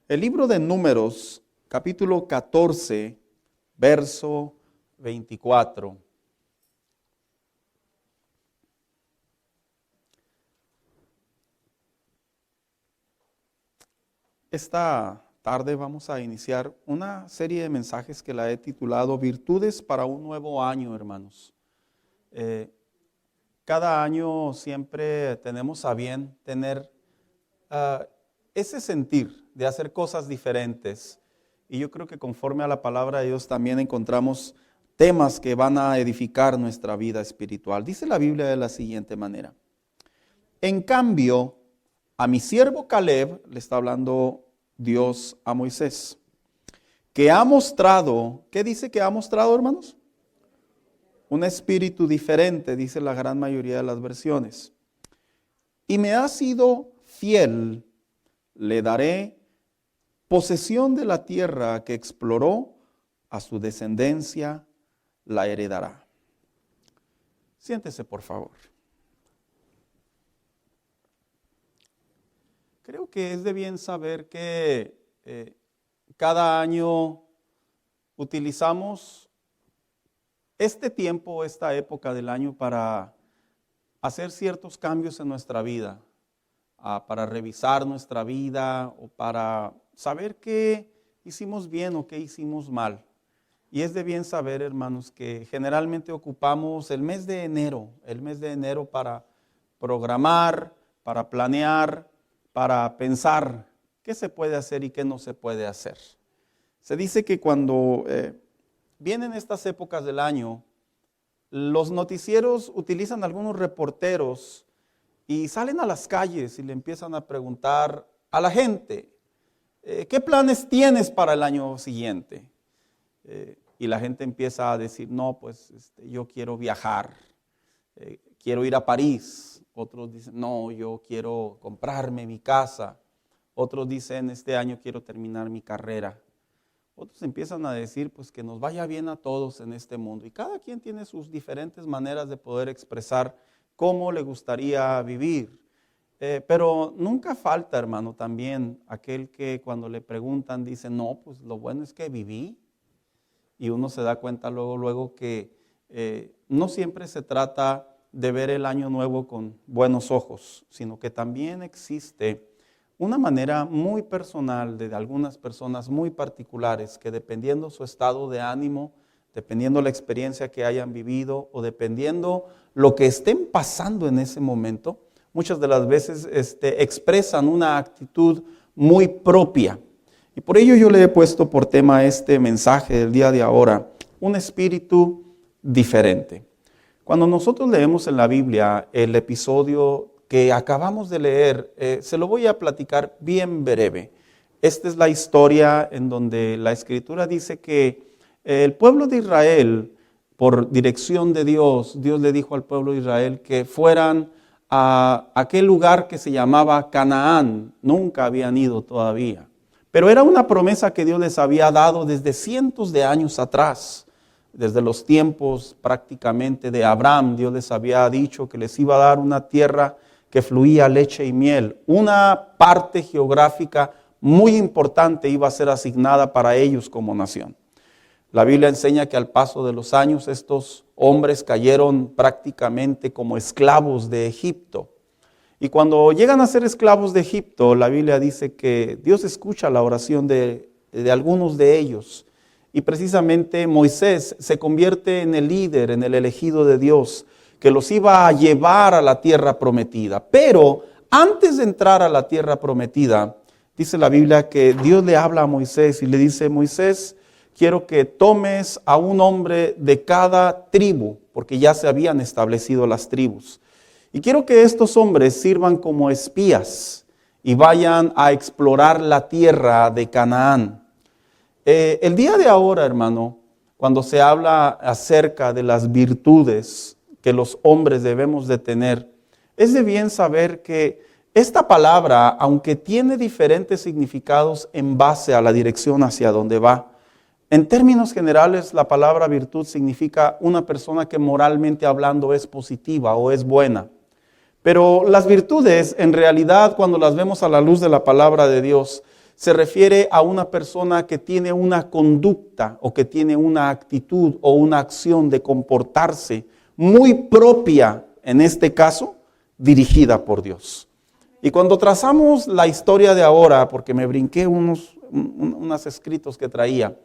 El libro de Números, capítulo 14, verso 24. Esta tarde vamos a iniciar una serie de mensajes que la he titulado Virtudes para un nuevo año, hermanos. Cada año siempre tenemos a bien tener ese sentir de hacer cosas diferentes. Y yo creo que conforme a la palabra de Dios también encontramos temas que van a edificar nuestra vida espiritual. Dice la Biblia de la siguiente manera: en cambio, a mi siervo Caleb, le está hablando Dios a Moisés, que ha mostrado, ¿qué dice que ha mostrado, hermanos? Un espíritu diferente, dice la gran mayoría de las versiones. Y me ha sido fiel, le daré posesión de la tierra que exploró, a su descendencia la heredará. Siéntese, por favor. Creo que es de bien saber que cada año utilizamos este tiempo, esta época del año para hacer ciertos cambios en nuestra vida, para revisar nuestra vida o para saber qué hicimos bien o qué hicimos mal. Y es de bien saber, hermanos, que generalmente ocupamos el mes de enero para programar, para planear, para pensar qué se puede hacer y qué no se puede hacer. Se dice que cuando vienen estas épocas del año, los noticieros utilizan algunos reporteros y salen a las calles y le empiezan a preguntar a la gente, ¿qué planes tienes para el año siguiente? Y la gente empieza a decir, no, pues yo quiero viajar, quiero ir a París. Otros dicen, no, yo quiero comprarme mi casa. Otros dicen, este año quiero terminar mi carrera. Otros empiezan a decir, pues que nos vaya bien a todos en este mundo. Y cada quien tiene sus diferentes maneras de poder expresar cómo le gustaría vivir. Pero nunca falta, hermano, también aquel que cuando le preguntan dice, no, pues lo bueno es que viví. Y uno se da cuenta luego que no siempre se trata de ver el año nuevo con buenos ojos, sino que también existe una manera muy personal de algunas personas muy particulares que dependiendo su estado de ánimo, dependiendo la experiencia que hayan vivido o dependiendo lo que estén pasando en ese momento, muchas de las veces expresan una actitud muy propia. Y por ello yo le he puesto por tema este mensaje del día de ahora, un espíritu diferente. Cuando nosotros leemos en la Biblia el episodio que acabamos de leer, se lo voy a platicar bien breve. Esta es la historia en donde la Escritura dice que el pueblo de Israel, por dirección de Dios, Dios le dijo al pueblo de Israel que fueran a aquel lugar que se llamaba Canaán. Nunca habían ido todavía. Pero era una promesa que Dios les había dado desde cientos de años atrás. Desde los tiempos prácticamente de Abraham, Dios les había dicho que les iba a dar una tierra que fluía leche y miel. Una parte geográfica muy importante iba a ser asignada para ellos como nación. La Biblia enseña que al paso de los años estos hombres cayeron prácticamente como esclavos de Egipto. Y cuando llegan a ser esclavos de Egipto, la Biblia dice que Dios escucha la oración de algunos de ellos. Y precisamente Moisés se convierte en el líder, en el elegido de Dios, que los iba a llevar a la tierra prometida. Pero antes de entrar a la tierra prometida, dice la Biblia que Dios le habla a Moisés y le dice, Moisés, quiero que tomes a un hombre de cada tribu, porque ya se habían establecido las tribus. Y quiero que estos hombres sirvan como espías y vayan a explorar la tierra de Canaán. El día de ahora, hermano, cuando se habla acerca de las virtudes que los hombres debemos de tener, es de bien saber que esta palabra, aunque tiene diferentes significados en base a la dirección hacia donde va, en términos generales la palabra virtud significa una persona que moralmente hablando es positiva o es buena. Pero las virtudes, en realidad, cuando las vemos a la luz de la palabra de Dios, se refiere a una persona que tiene una conducta o que tiene una actitud o una acción de comportarse muy propia, en este caso, dirigida por Dios. Y cuando trazamos la historia de ahora, porque me brinqué unos escritos que traía,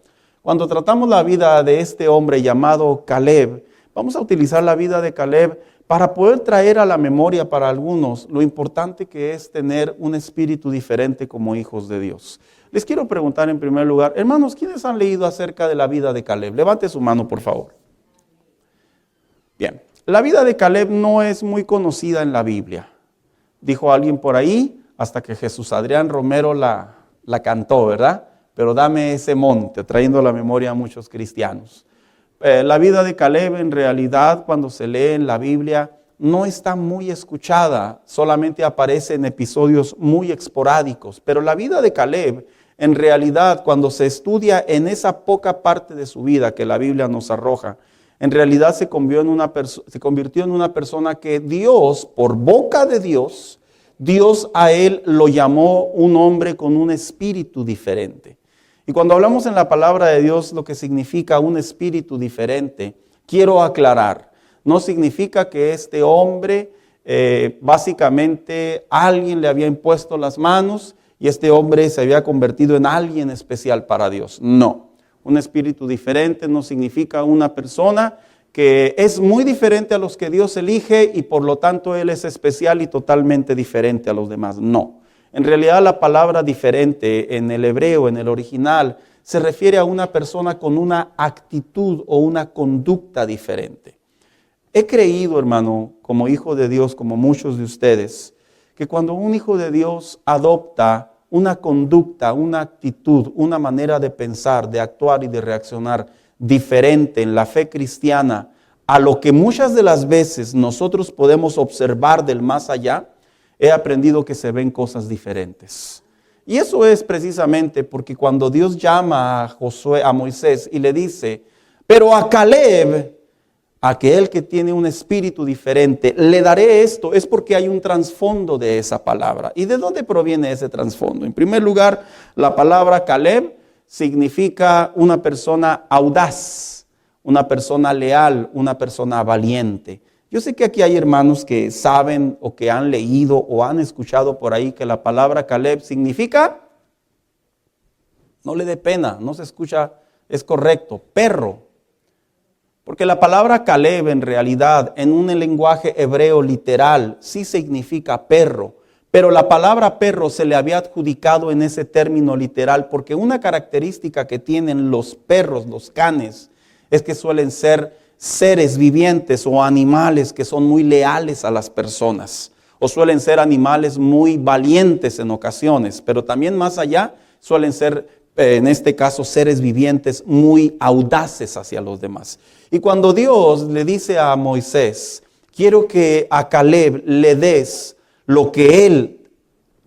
cuando tratamos la vida de este hombre llamado Caleb, vamos a utilizar la vida de Caleb para poder traer a la memoria para algunos lo importante que es tener un espíritu diferente como hijos de Dios. Les quiero preguntar en primer lugar, hermanos, ¿quiénes han leído acerca de la vida de Caleb? Levante su mano, por favor. Bien, la vida de Caleb no es muy conocida en la Biblia. Dijo alguien por ahí, hasta que Jesús Adrián Romero la cantó, ¿verdad? Pero dame ese monte, trayendo a la memoria a muchos cristianos. La vida de Caleb en realidad, cuando se lee en la Biblia, no está muy escuchada, solamente aparece en episodios muy esporádicos. Pero la vida de Caleb, en realidad, cuando se estudia en esa poca parte de su vida que la Biblia nos arroja, en realidad se convirtió en una persona que Dios, por boca de Dios, Dios a él lo llamó un hombre con un espíritu diferente. Y cuando hablamos en la palabra de Dios lo que significa un espíritu diferente, quiero aclarar, no significa que este hombre básicamente alguien le había impuesto las manos y este hombre se había convertido en alguien especial para Dios. No, un espíritu diferente no significa una persona que es muy diferente a los que Dios elige y por lo tanto él es especial y totalmente diferente a los demás. No. En realidad la palabra diferente en el hebreo, en el original, se refiere a una persona con una actitud o una conducta diferente. He creído, hermano, como hijo de Dios, como muchos de ustedes, que cuando un hijo de Dios adopta una conducta, una actitud, una manera de pensar, de actuar y de reaccionar diferente en la fe cristiana a lo que muchas de las veces nosotros podemos observar del más allá, he aprendido que se ven cosas diferentes. Y eso es precisamente porque cuando Dios llama a Moisés y le dice, pero a Caleb, aquel que tiene un espíritu diferente, le daré esto, es porque hay un trasfondo de esa palabra. ¿Y de dónde proviene ese trasfondo? En primer lugar, la palabra Caleb significa una persona audaz, una persona leal, una persona valiente. Yo sé que aquí hay hermanos que saben o que han leído o han escuchado por ahí que la palabra Caleb significa, no le dé pena, no se escucha, es correcto, perro. Porque la palabra Caleb en realidad en un lenguaje hebreo literal sí significa perro. Pero la palabra perro se le había adjudicado en ese término literal porque una característica que tienen los perros, los canes, es que suelen ser seres vivientes o animales que son muy leales a las personas. O suelen ser animales muy valientes en ocasiones, pero también más allá suelen ser, en este caso, seres vivientes muy audaces hacia los demás. Y cuando Dios le dice a Moisés, quiero que a Caleb le des lo que él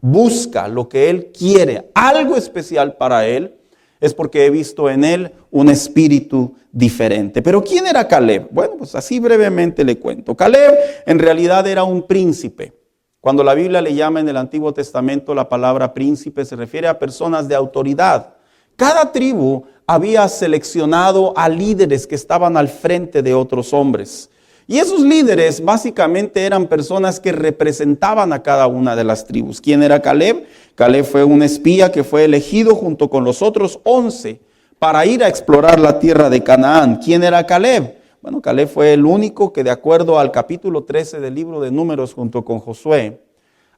busca, lo que él quiere, algo especial para él, es porque he visto en él un espíritu diferente. Pero ¿quién era Caleb? Bueno, pues así brevemente le cuento. Caleb en realidad era un príncipe. Cuando la Biblia le llama en el Antiguo Testamento la palabra príncipe, se refiere a personas de autoridad. Cada tribu había seleccionado a líderes que estaban al frente de otros hombres. Y esos líderes básicamente eran personas que representaban a cada una de las tribus. ¿Quién era Caleb? Caleb fue un espía que fue elegido junto con los otros 11 para ir a explorar la tierra de Canaán. ¿Quién era Caleb? Bueno, Caleb fue el único que de acuerdo al capítulo 13 del libro de Números junto con Josué,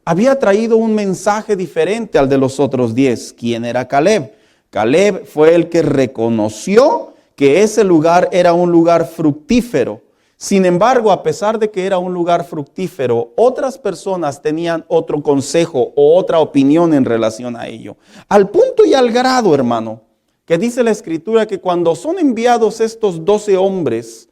había traído un mensaje diferente al de los otros 10. ¿Quién era Caleb? Caleb fue el que reconoció que ese lugar era un lugar fructífero. Sin embargo, a pesar de que era un lugar fructífero, otras personas tenían otro consejo o otra opinión en relación a ello. Al punto y al grado, hermano, que dice la Escritura que cuando son enviados estos 12 hombres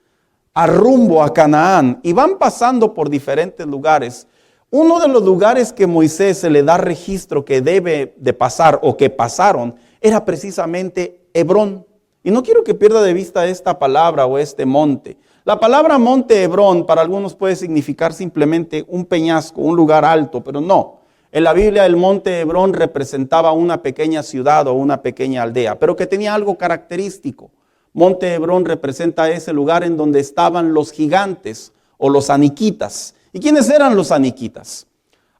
a rumbo a Canaán y van pasando por diferentes lugares, uno de los lugares que Moisés se le da registro que debe de pasar o que pasaron era precisamente Hebrón. Y no quiero que pierda de vista esta palabra o este monte. La palabra monte Hebrón para algunos puede significar simplemente un peñasco, un lugar alto, pero no. En la Biblia el monte Hebrón representaba una pequeña ciudad o una pequeña aldea, pero que tenía algo característico. Monte Hebrón representa ese lugar en donde estaban los gigantes o los aniquitas. ¿Y quiénes eran los aniquitas?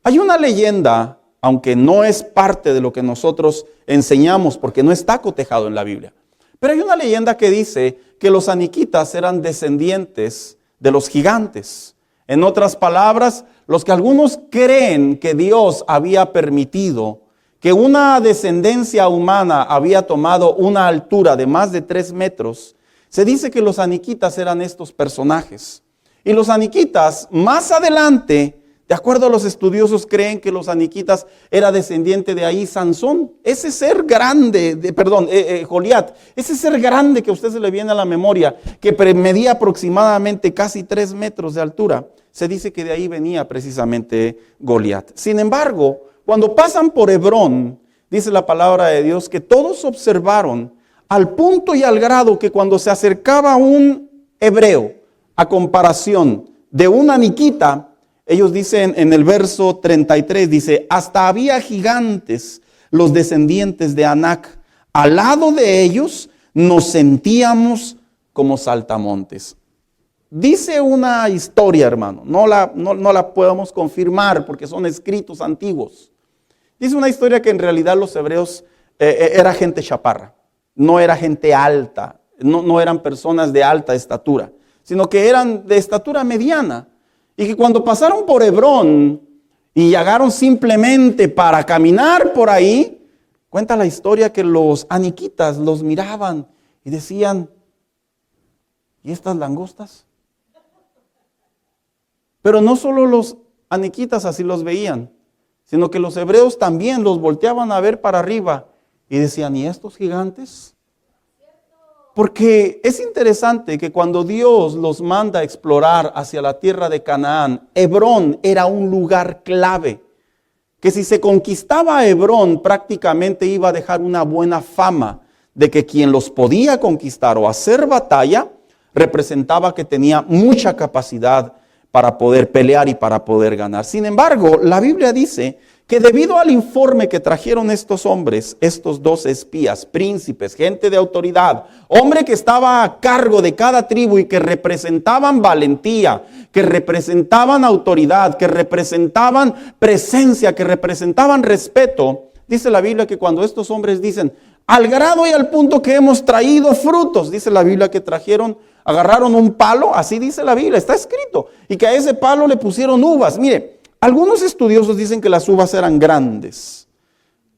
Hay una leyenda, aunque no es parte de lo que nosotros enseñamos porque no está cotejado en la Biblia. Pero hay una leyenda que dice que los aniquitas eran descendientes de los gigantes. En otras palabras, los que algunos creen que Dios había permitido que una descendencia humana había tomado una altura de más de 3 metros, se dice que los aniquitas eran estos personajes. Y los aniquitas, más adelante, de acuerdo a los estudiosos, creen que los aniquitas era descendiente de ahí Sansón, ese ser grande, Goliat, ese ser grande que a usted se le viene a la memoria, que medía aproximadamente casi 3 metros de altura. Se dice que de ahí venía precisamente Goliat. Sin embargo, cuando pasan por Hebrón, dice la palabra de Dios que todos observaron al punto y al grado que cuando se acercaba un hebreo a comparación de un aniquita, ellos dicen en el verso 33, dice, hasta había gigantes, los descendientes de Anac. Al lado de ellos nos sentíamos como saltamontes. Dice una historia, hermano, no la podemos confirmar porque son escritos antiguos. Dice una historia que en realidad los hebreos era gente chaparra, no era gente alta, no eran personas de alta estatura, sino que eran de estatura mediana. Y que cuando pasaron por Hebrón y llegaron simplemente para caminar por ahí, cuenta la historia que los aniquitas los miraban y decían, ¿y estas langostas? Pero no solo los aniquitas así los veían, sino que los hebreos también los volteaban a ver para arriba y decían, ¿y estos gigantes? Porque es interesante que cuando Dios los manda a explorar hacia la tierra de Canaán, Hebrón era un lugar clave, que si se conquistaba Hebrón prácticamente iba a dejar una buena fama de que quien los podía conquistar o hacer batalla representaba que tenía mucha capacidad para poder pelear y para poder ganar. Sin embargo, la Biblia dice que debido al informe que trajeron estos hombres, estos 2 espías, príncipes, gente de autoridad, hombre que estaba a cargo de cada tribu y que representaban valentía, que representaban autoridad, que representaban presencia, que representaban respeto, dice la Biblia que cuando estos hombres dicen, al grado y al punto que hemos traído frutos, dice la Biblia que agarraron un palo, así dice la Biblia, está escrito, y que a ese palo le pusieron uvas. Mire, algunos estudiosos dicen que las uvas eran grandes.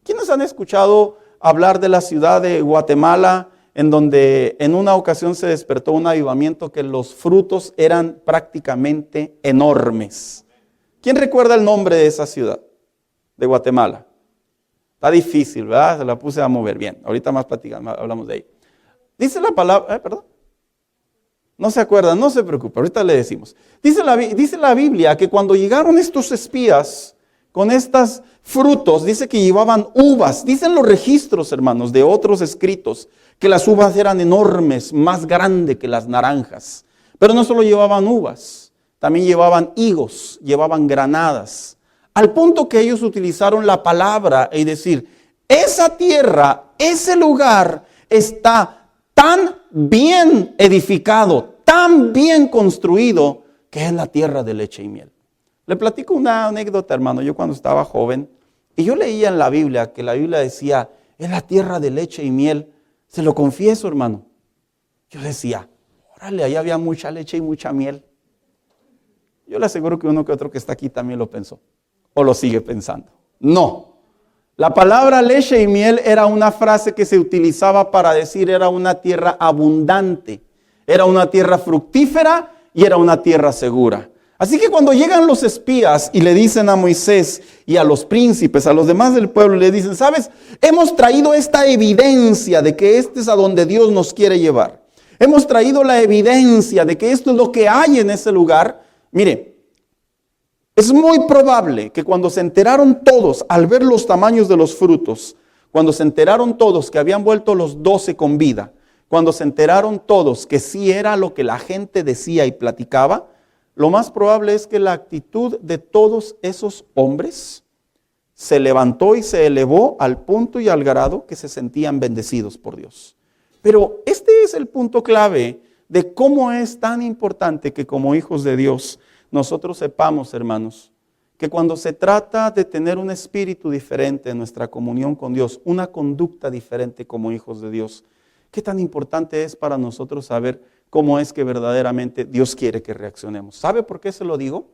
¿Quiénes han escuchado hablar de la ciudad de Guatemala, en donde en una ocasión se despertó un avivamiento que los frutos eran prácticamente enormes? ¿Quién recuerda el nombre de esa ciudad de Guatemala? Está difícil, ¿verdad? Se la puse a mover bien. Ahorita más platicamos, hablamos de ahí. Dice la palabra, perdón. No se acuerdan, no se preocupe, ahorita le decimos. Dice la Biblia que cuando llegaron estos espías con estos frutos, dice que llevaban uvas. Dicen los registros, hermanos, de otros escritos, que las uvas eran enormes, más grandes que las naranjas. Pero no solo llevaban uvas, también llevaban higos, llevaban granadas. Al punto que ellos utilizaron la palabra y decir, esa tierra, ese lugar está tan bien edificado, tan bien construido, que es la tierra de leche y miel. Le platico una anécdota, hermano. Yo cuando estaba joven, y yo leía en la Biblia, que la Biblia decía, es la tierra de leche y miel. Se lo confieso, hermano. Yo decía, órale, ahí había mucha leche y mucha miel. Yo le aseguro que uno que otro que está aquí también lo pensó, o lo sigue pensando. No. La palabra leche y miel era una frase que se utilizaba para decir era una tierra abundante, era una tierra fructífera y era una tierra segura. Así que cuando llegan los espías y le dicen a Moisés y a los príncipes, a los demás del pueblo, le dicen, ¿sabes? Hemos traído esta evidencia de que este es a donde Dios nos quiere llevar. Hemos traído la evidencia de que esto es lo que hay en ese lugar. Mire, es muy probable que cuando se enteraron todos, al ver los tamaños de los frutos, cuando se enteraron todos que habían vuelto los 12 con vida, cuando se enteraron todos que sí era lo que la gente decía y platicaba, lo más probable es que la actitud de todos esos hombres se levantó y se elevó al punto y al grado que se sentían bendecidos por Dios. Pero este es el punto clave de cómo es tan importante que como hijos de Dios nosotros sepamos, hermanos, que cuando se trata de tener un espíritu diferente en nuestra comunión con Dios, una conducta diferente como hijos de Dios, qué tan importante es para nosotros saber cómo es que verdaderamente Dios quiere que reaccionemos. ¿Sabe por qué se lo digo?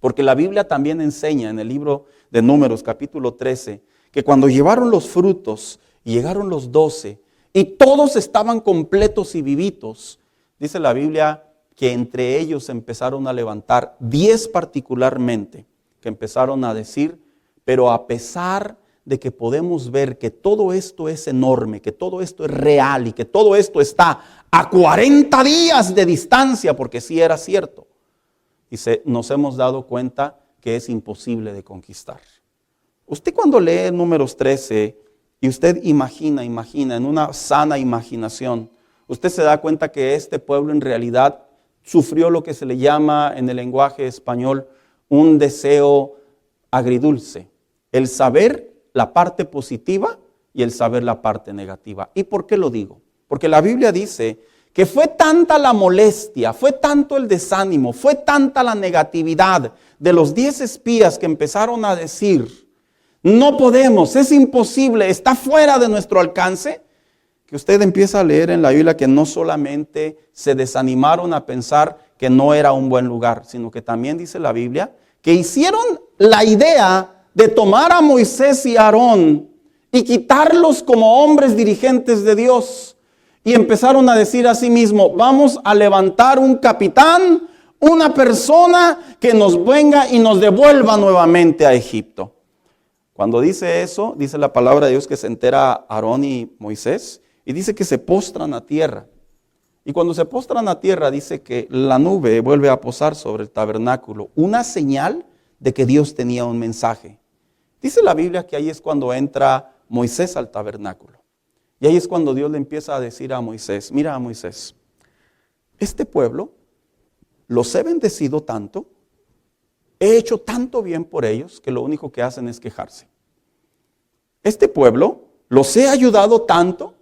Porque la Biblia también enseña en el libro de Números, capítulo 13, que cuando llevaron los frutos y llegaron los 12 y todos estaban completos y vivitos, dice la Biblia que entre ellos empezaron a levantar 10 particularmente, que empezaron a decir, pero a pesar de que podemos ver que todo esto es enorme, que todo esto es real y que todo esto está a 40 días de distancia, porque sí era cierto, y nos hemos dado cuenta que es imposible de conquistar. Usted cuando lee Números 13 y usted imagina en una sana imaginación, usted se da cuenta que este pueblo en realidad sufrió lo que se le llama en el lenguaje español un deseo agridulce. El saber la parte positiva y el saber la parte negativa. ¿Y por qué lo digo? Porque la Biblia dice que fue tanta la molestia, fue tanto el desánimo, fue tanta la negatividad de los 10 espías que empezaron a decir, no podemos, es imposible, está fuera de nuestro alcance, que usted empieza a leer en la Biblia que no solamente se desanimaron a pensar que no era un buen lugar, sino que también dice la Biblia que hicieron la idea de tomar a Moisés y a Aarón y quitarlos como hombres dirigentes de Dios. Y empezaron a decir a sí mismos, vamos a levantar un capitán, una persona que nos venga y nos devuelva nuevamente a Egipto. Cuando dice eso, dice la palabra de Dios que se entera Aarón y Moisés y dice que se postran a tierra. Y cuando se postran a tierra dice que la nube vuelve a posar sobre el tabernáculo, una señal de que Dios tenía un mensaje. Dice la Biblia que ahí es cuando entra Moisés al tabernáculo. Y ahí es cuando Dios le empieza a decir a Moisés, mira a Moisés, este pueblo los he bendecido tanto, he hecho tanto bien por ellos que lo único que hacen es quejarse. Este pueblo los he ayudado tanto,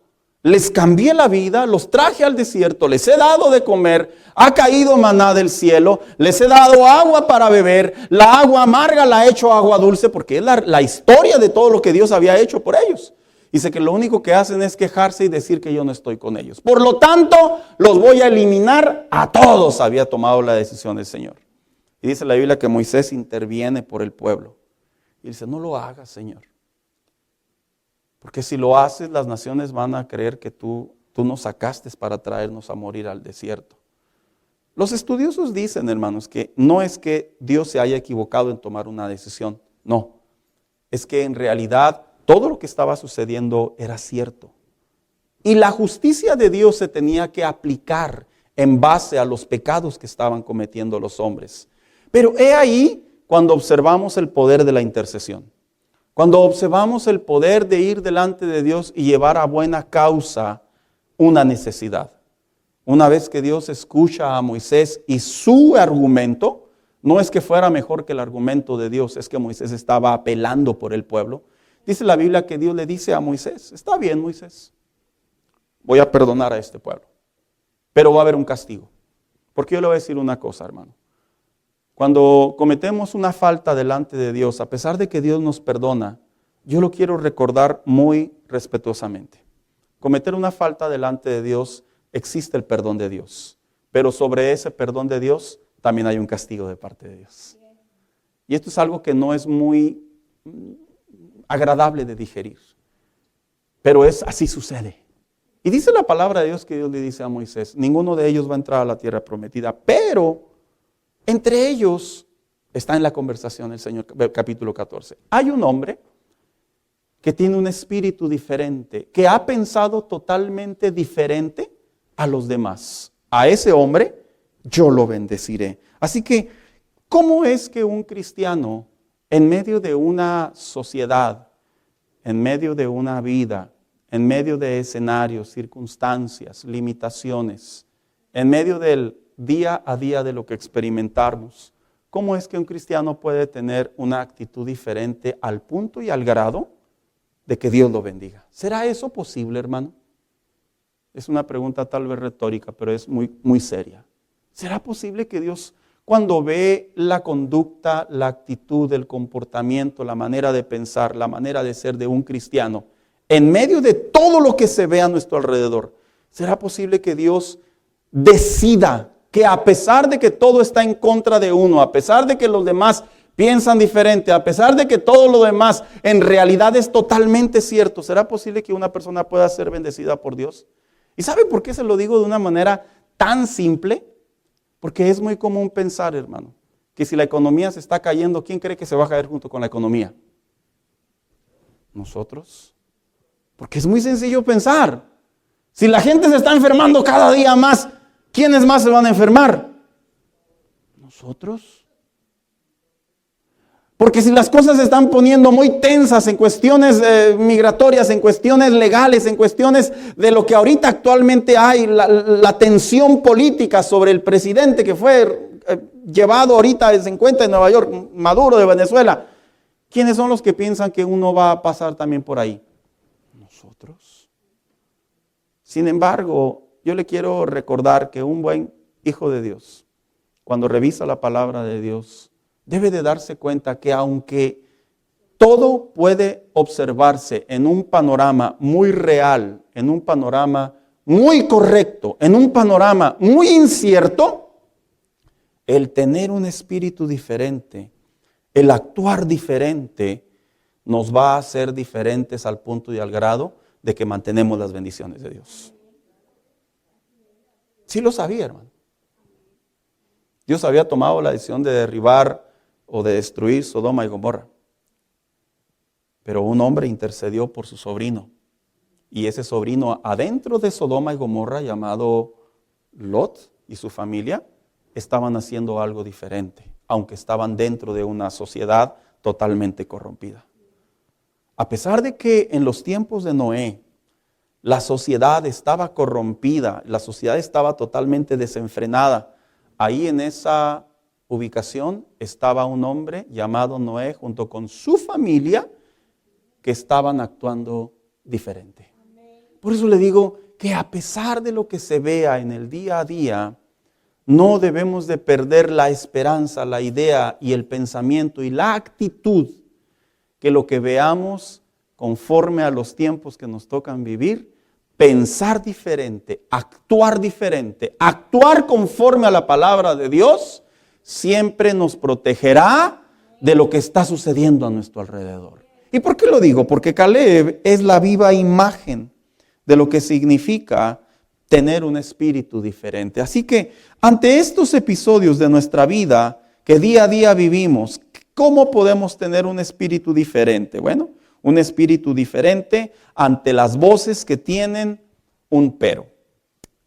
les cambié la vida, los traje al desierto, les he dado de comer, ha caído maná del cielo, les he dado agua para beber, la agua amarga la he hecho agua dulce, porque es la historia de todo lo que Dios había hecho por ellos. Dice que lo único que hacen es quejarse y decir que yo no estoy con ellos. Por lo tanto, los voy a eliminar a todos, había tomado la decisión el Señor. Y dice la Biblia que Moisés interviene por el pueblo. Y dice, no lo hagas, Señor. Porque si lo haces, las naciones van a creer que tú nos sacaste para traernos a morir al desierto. Los estudiosos dicen, hermanos, que no es que Dios se haya equivocado en tomar una decisión. No, es que en realidad todo lo que estaba sucediendo era cierto. Y la justicia de Dios se tenía que aplicar en base a los pecados que estaban cometiendo los hombres. Pero he ahí cuando observamos el poder de la intercesión. Cuando observamos el poder de ir delante de Dios y llevar a buena causa una necesidad. Una vez que Dios escucha a Moisés y su argumento, no es que fuera mejor que el argumento de Dios, es que Moisés estaba apelando por el pueblo. Dice la Biblia que Dios le dice a Moisés, está bien Moisés, voy a perdonar a este pueblo, pero va a haber un castigo. Porque yo le voy a decir una cosa, hermano. Cuando cometemos una falta delante de Dios, a pesar de que Dios nos perdona, yo lo quiero recordar muy respetuosamente. Cometer una falta delante de Dios, existe el perdón de Dios. Pero sobre ese perdón de Dios, también hay un castigo de parte de Dios. Y esto es algo que no es muy agradable de digerir. Pero así sucede. Y dice la palabra de Dios que Dios le dice a Moisés, ninguno de ellos va a entrar a la tierra prometida, pero entre ellos está en la conversación el Señor, capítulo 14. Hay un hombre que tiene un espíritu diferente, que ha pensado totalmente diferente a los demás. A ese hombre yo lo bendeciré. Así que, ¿cómo es que un cristiano en medio de una sociedad, en medio de una vida, en medio de escenarios, circunstancias, limitaciones, en medio del día a día de lo que experimentamos, ¿cómo es que un cristiano puede tener una actitud diferente al punto y al grado de que Dios lo bendiga? ¿Será eso posible, hermano? Es una pregunta tal vez retórica, pero es muy, muy seria. ¿Será posible que Dios, cuando ve la conducta, la actitud, el comportamiento, la manera de pensar, la manera de ser de un cristiano, en medio de todo lo que se ve a nuestro alrededor, será posible que Dios decida que a pesar de que todo está en contra de uno, a pesar de que los demás piensan diferente, a pesar de que todo lo demás en realidad es totalmente cierto, será posible que una persona pueda ser bendecida por Dios? ¿Y sabe por qué se lo digo de una manera tan simple? Porque es muy común pensar, hermano, que si la economía se está cayendo, ¿quién cree que se va a caer junto con la economía? Nosotros. Porque es muy sencillo pensar. Si la gente se está enfermando cada día más, ¿quiénes más se van a enfermar? Nosotros. Porque si las cosas se están poniendo muy tensas en cuestiones migratorias, en cuestiones legales, en cuestiones de lo que ahorita actualmente hay, la tensión política sobre el presidente que fue llevado ahorita, se encuentra en Nueva York, Maduro de Venezuela, ¿quiénes son los que piensan que uno va a pasar también por ahí? Nosotros. Sin embargo, yo le quiero recordar que un buen hijo de Dios, cuando revisa la palabra de Dios, debe de darse cuenta que aunque todo puede observarse en un panorama muy real, en un panorama muy correcto, en un panorama muy incierto, el tener un espíritu diferente, el actuar diferente, nos va a hacer diferentes al punto y al grado de que mantenemos las bendiciones de Dios. Sí lo sabía, hermano. Dios había tomado la decisión de derribar o de destruir Sodoma y Gomorra. Pero un hombre intercedió por su sobrino. Y ese sobrino adentro de Sodoma y Gomorra, llamado Lot y su familia, estaban haciendo algo diferente, aunque estaban dentro de una sociedad totalmente corrompida. A pesar de que en los tiempos de Noé, la sociedad estaba corrompida, la sociedad estaba totalmente desenfrenada, ahí en esa ubicación estaba un hombre llamado Noé junto con su familia que estaban actuando diferente. Por eso le digo que a pesar de lo que se vea en el día a día, no debemos de perder la esperanza, la idea y el pensamiento y la actitud que lo que veamos conforme a los tiempos que nos tocan vivir, pensar diferente, actuar conforme a la palabra de Dios, siempre nos protegerá de lo que está sucediendo a nuestro alrededor. ¿Y por qué lo digo? Porque Caleb es la viva imagen de lo que significa tener un espíritu diferente. Así que ante estos episodios de nuestra vida que día a día vivimos, ¿cómo podemos tener un espíritu diferente? Bueno, un espíritu diferente ante las voces que tienen un pero.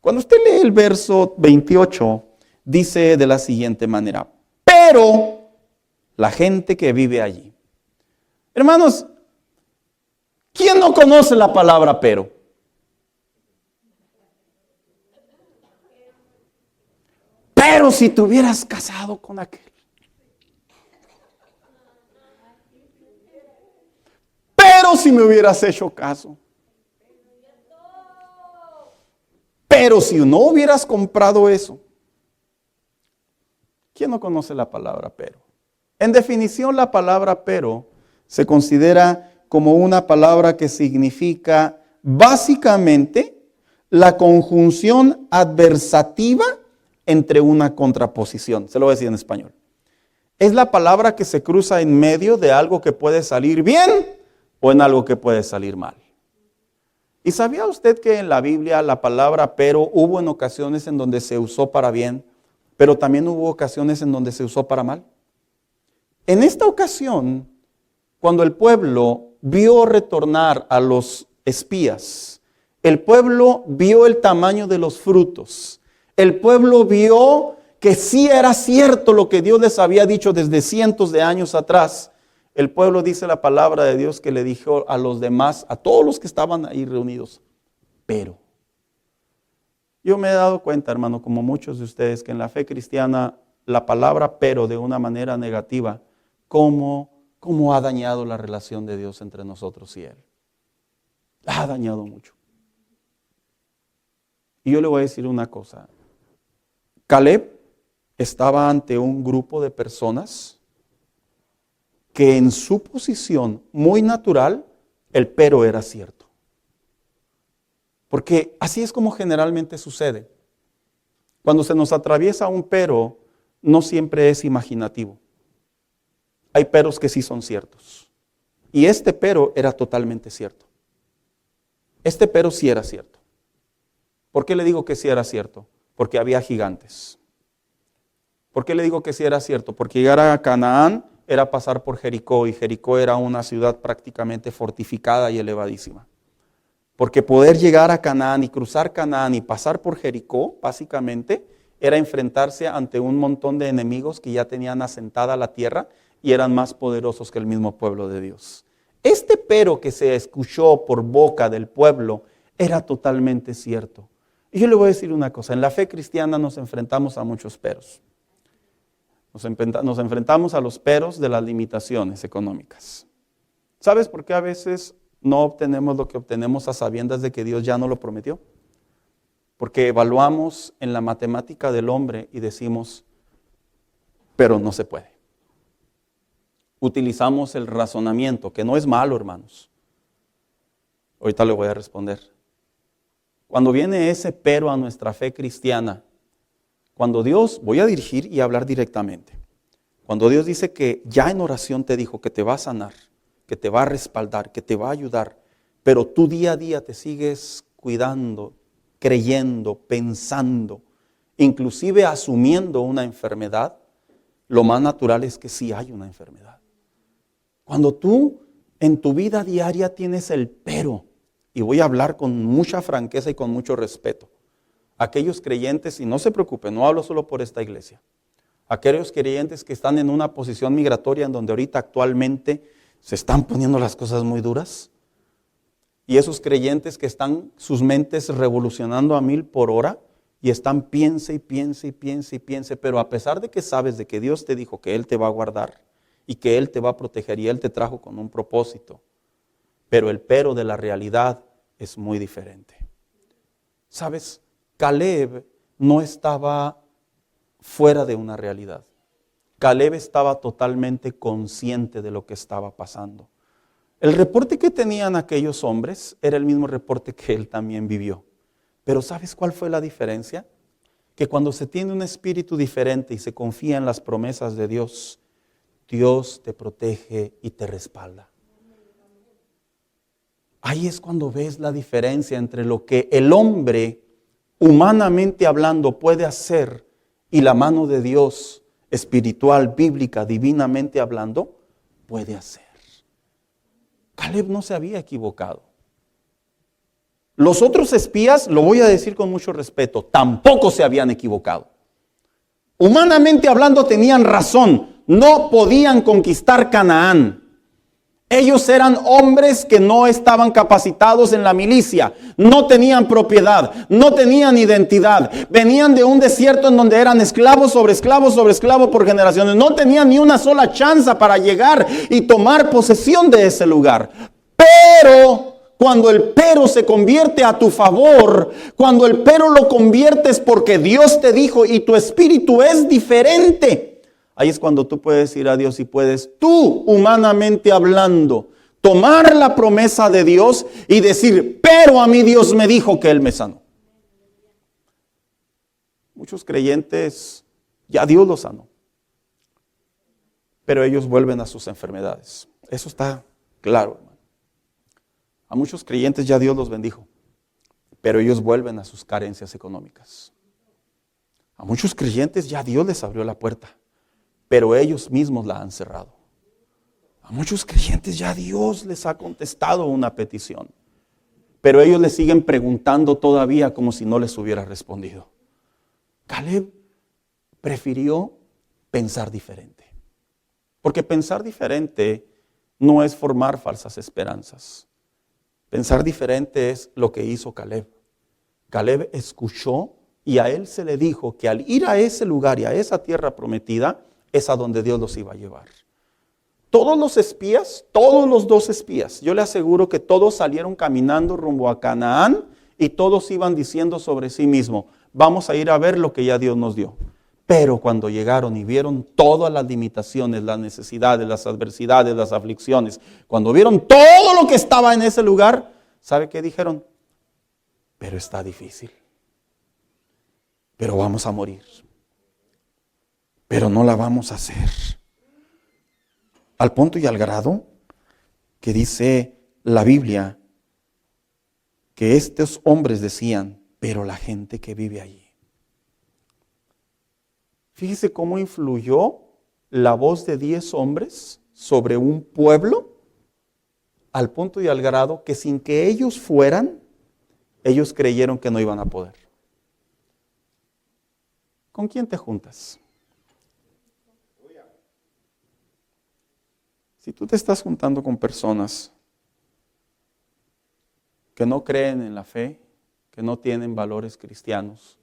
Cuando usted lee el verso 28, dice de la siguiente manera: pero la gente que vive allí. Hermanos, ¿quién no conoce la palabra pero? Pero si te hubieras casado con aquel. Pero si me hubieras hecho caso. Pero si no hubieras comprado eso. ¿Quién no conoce la palabra pero? En definición, la palabra pero se considera como una palabra que significa básicamente la conjunción adversativa entre una contraposición. Se lo voy a decir en español. Es la palabra que se cruza en medio de algo que puede salir bien o en algo que puede salir mal. ¿Y sabía usted que en la Biblia la palabra pero hubo en ocasiones en donde se usó para bien, pero también hubo ocasiones en donde se usó para mal? En esta ocasión, cuando el pueblo vio retornar a los espías, el pueblo vio el tamaño de los frutos, el pueblo vio que sí era cierto lo que Dios les había dicho desde cientos de años atrás. El pueblo, dice la palabra de Dios, que le dijo a los demás, a todos los que estaban ahí reunidos, pero. Yo me he dado cuenta, hermano, como muchos de ustedes, que en la fe cristiana la palabra pero de una manera negativa, cómo ha dañado la relación de Dios entre nosotros y Él. La ha dañado mucho. Y yo le voy a decir una cosa. Caleb estaba ante un grupo de personas que en su posición muy natural, el pero era cierto. Porque así es como generalmente sucede. Cuando se nos atraviesa un pero, no siempre es imaginativo. Hay peros que sí son ciertos. Y este pero era totalmente cierto. Este pero sí era cierto. ¿Por qué le digo que sí era cierto? Porque había gigantes. ¿Por qué le digo que sí era cierto? Porque llegar a Canaán era pasar por Jericó, y Jericó era una ciudad prácticamente fortificada y elevadísima. Porque poder llegar a Canaán y cruzar Canaán y pasar por Jericó, básicamente, era enfrentarse ante un montón de enemigos que ya tenían asentada la tierra y eran más poderosos que el mismo pueblo de Dios. Este pero que se escuchó por boca del pueblo era totalmente cierto. Y yo le voy a decir una cosa, en la fe cristiana nos enfrentamos a muchos peros. Nos enfrentamos a los peros de las limitaciones económicas. ¿Sabes por qué a veces no obtenemos lo que obtenemos a sabiendas de que Dios ya no lo prometió? Porque evaluamos en la matemática del hombre y decimos, pero no se puede. Utilizamos el razonamiento, que no es malo, hermanos. Ahorita le voy a responder. Cuando viene ese pero a nuestra fe cristiana, cuando Dios, voy a dirigir y hablar directamente. Cuando Dios dice que ya en oración te dijo que te va a sanar, que te va a respaldar, que te va a ayudar, pero tú día a día te sigues cuidando, creyendo, pensando, inclusive asumiendo una enfermedad, lo más natural es que sí hay una enfermedad. Cuando tú en tu vida diaria tienes el pero, y voy a hablar con mucha franqueza y con mucho respeto, aquellos creyentes, y no se preocupen, no hablo solo por esta iglesia, aquellos creyentes que están en una posición migratoria en donde ahorita actualmente se están poniendo las cosas muy duras, y esos creyentes que están sus mentes revolucionando a 1000 por hora y están piense y piense y piense y piense, pero a pesar de que sabes de que Dios te dijo que Él te va a guardar y que Él te va a proteger y Él te trajo con un propósito, pero el pero de la realidad es muy diferente. ¿Sabes? Caleb no estaba fuera de una realidad. Caleb estaba totalmente consciente de lo que estaba pasando. El reporte que tenían aquellos hombres era el mismo reporte que él también vivió. Pero ¿sabes cuál fue la diferencia? Que cuando se tiene un espíritu diferente y se confía en las promesas de Dios, Dios te protege y te respalda. Ahí es cuando ves la diferencia entre lo que el hombre, humanamente hablando, puede hacer y la mano de Dios, espiritual, bíblica, divinamente hablando, puede hacer. Caleb no se había equivocado. Los otros espías, lo voy a decir con mucho respeto, tampoco se habían equivocado. Humanamente hablando tenían razón, no podían conquistar Canaán. Ellos eran hombres que no estaban capacitados en la milicia, no tenían propiedad, no tenían identidad, venían de un desierto en donde eran esclavos sobre esclavos sobre esclavos por generaciones, no tenían ni una sola chance para llegar y tomar posesión de ese lugar. Pero cuando el pero se convierte a tu favor, cuando el pero lo conviertes porque Dios te dijo y tu espíritu es diferente, ahí es cuando tú puedes ir a Dios y puedes tú, humanamente hablando, tomar la promesa de Dios y decir, pero a mí Dios me dijo que Él me sanó. Muchos creyentes, ya Dios los sanó, pero ellos vuelven a sus enfermedades. Eso está claro, hermano. A muchos creyentes ya Dios los bendijo, pero ellos vuelven a sus carencias económicas. A muchos creyentes ya Dios les abrió la puerta, pero ellos mismos la han cerrado. A muchos creyentes ya Dios les ha contestado una petición, pero ellos le siguen preguntando todavía como si no les hubiera respondido. Caleb prefirió pensar diferente, porque pensar diferente no es formar falsas esperanzas. Pensar diferente es lo que hizo Caleb. Caleb escuchó Y a él se le dijo que al ir a ese lugar y a esa tierra prometida, es a donde Dios los iba a llevar. Todos los espías, todos los 2 espías, yo le aseguro que todos salieron caminando rumbo a Canaán y todos iban diciendo sobre sí mismos, vamos a ir a ver lo que ya Dios nos dio. Pero cuando llegaron y vieron todas las limitaciones, las necesidades, las adversidades, las aflicciones, cuando vieron todo lo que estaba en ese lugar, ¿sabe qué dijeron? Pero está difícil. Pero vamos a morir. Pero no la vamos a hacer. Al punto y al grado que dice la Biblia que estos hombres decían, pero la gente que vive allí. Fíjese cómo influyó la voz de 10 hombres sobre un pueblo, al punto y al grado que sin que ellos fueran, ellos creyeron que no iban a poder. ¿Con quién te juntas? Si tú te estás juntando con personas que no creen en la fe, que no tienen valores cristianos,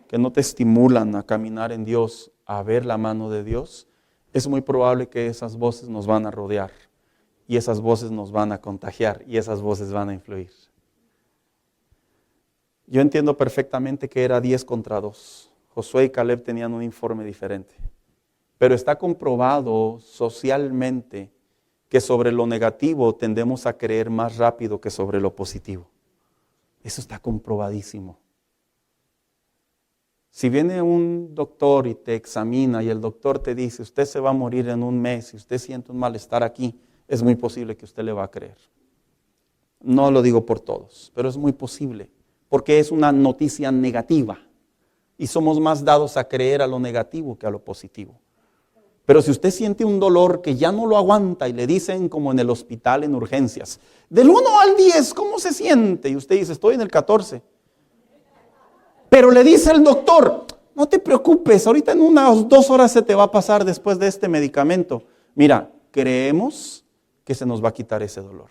que no te estimulan a caminar en Dios, a ver la mano de Dios, es muy probable que esas voces nos van a rodear y esas voces nos van a contagiar y esas voces van a influir. Yo entiendo perfectamente que era 10 contra 2. Josué y Caleb tenían un informe diferente, pero está comprobado socialmente que sobre lo negativo tendemos a creer más rápido que sobre lo positivo. Eso está comprobadísimo. Si viene un doctor y te examina y el doctor te dice, usted se va a morir en un mes y usted siente un malestar aquí, es muy posible que usted le va a creer. No lo digo por todos, pero es muy posible, porque es una noticia negativa y somos más dados a creer a lo negativo que a lo positivo. Pero si usted siente un dolor que ya no lo aguanta y le dicen como en el hospital en urgencias, del 1 al 10, ¿cómo se siente? Y usted dice, estoy en el 14. Pero le dice el doctor, no te preocupes, ahorita en unas 2 horas se te va a pasar después de este medicamento. Mira, creemos que se nos va a quitar ese dolor.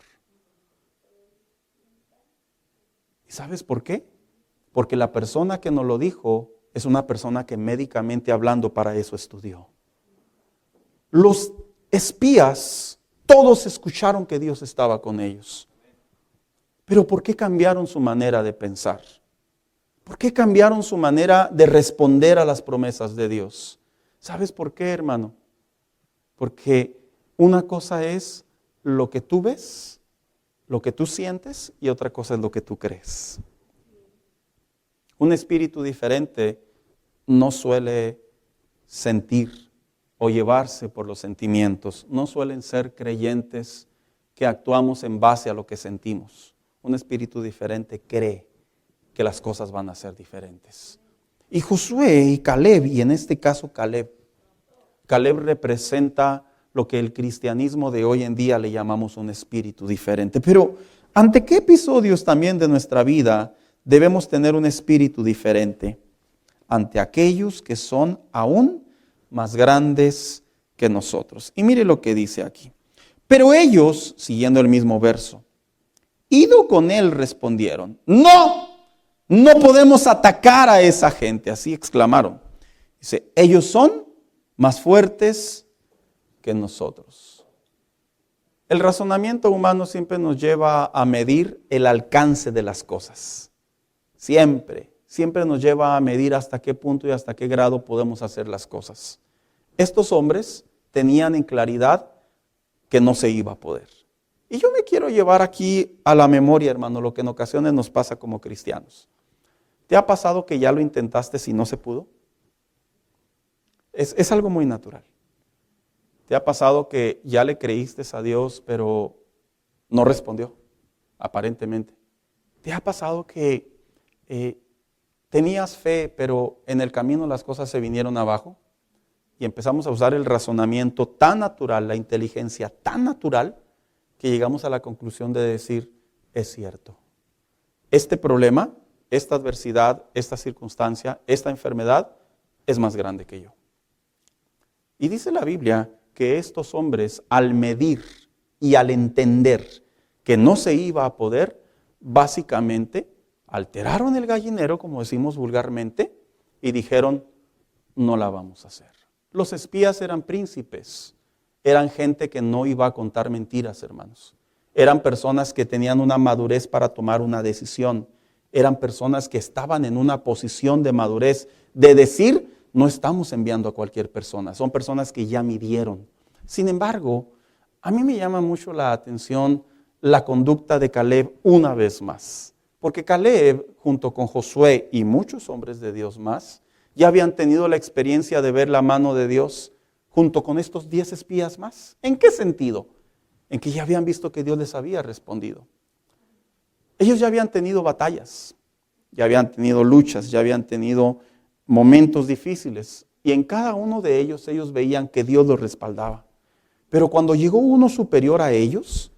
¿Y sabes por qué? Porque la persona que nos lo dijo es una persona que médicamente hablando para eso estudió. Los espías, todos escucharon que Dios estaba con ellos. Pero ¿por qué cambiaron su manera de pensar? ¿Por qué cambiaron su manera de responder a las promesas de Dios? ¿Sabes por qué, hermano? Porque una cosa es lo que tú ves, lo que tú sientes, y otra cosa es lo que tú crees. Un espíritu diferente no suele sentir o llevarse por los sentimientos. No suelen ser creyentes que actuamos en base a lo que sentimos. Un espíritu diferente cree que las cosas van a ser diferentes. Y Josué y Caleb, y en este caso Caleb representa lo que el cristianismo de hoy en día le llamamos un espíritu diferente. Pero ¿ante qué episodios también de nuestra vida debemos tener un espíritu diferente? Ante aquellos que son aún más grandes que nosotros. Y mire lo que dice aquí. Pero ellos, siguiendo el mismo verso, ido con él respondieron, no podemos atacar a esa gente. Así exclamaron. Dice, ellos son más fuertes que nosotros. El razonamiento humano siempre nos lleva a medir el alcance de las cosas. Siempre nos lleva a medir hasta qué punto y hasta qué grado podemos hacer las cosas. Estos hombres tenían en claridad que no se iba a poder. Y yo me quiero llevar aquí a la memoria, hermano, lo que en ocasiones nos pasa como cristianos. ¿Te ha pasado que ya lo intentaste y no se pudo? Es algo muy natural. ¿Te ha pasado que ya le creíste a Dios, pero no respondió, aparentemente? ¿Te ha pasado que tenías fe, pero en el camino las cosas se vinieron abajo? Y empezamos a usar el razonamiento tan natural, la inteligencia tan natural, que llegamos a la conclusión de decir, es cierto. Este problema, esta adversidad, esta circunstancia, esta enfermedad, es más grande que yo. Y dice la Biblia que estos hombres, al medir y al entender que no se iba a poder, básicamente alteraron el gallinero, como decimos vulgarmente, y dijeron, no la vamos a hacer. Los espías eran príncipes, eran gente que no iba a contar mentiras, hermanos. Eran personas que tenían una madurez para tomar una decisión. Eran personas que estaban en una posición de madurez, de decir, no estamos enviando a cualquier persona. Son personas que ya midieron. Sin embargo, a mí me llama mucho la atención la conducta de Caleb una vez más. Porque Caleb, junto con Josué y muchos hombres de Dios más, ya habían tenido la experiencia de ver la mano de Dios junto con estos 10 espías más. ¿En qué sentido? En que ya habían visto que Dios les había respondido. Ellos ya habían tenido batallas, ya habían tenido luchas, ya habían tenido momentos difíciles. Y en cada uno de ellos veían que Dios los respaldaba. Pero cuando llegó uno superior a ellos,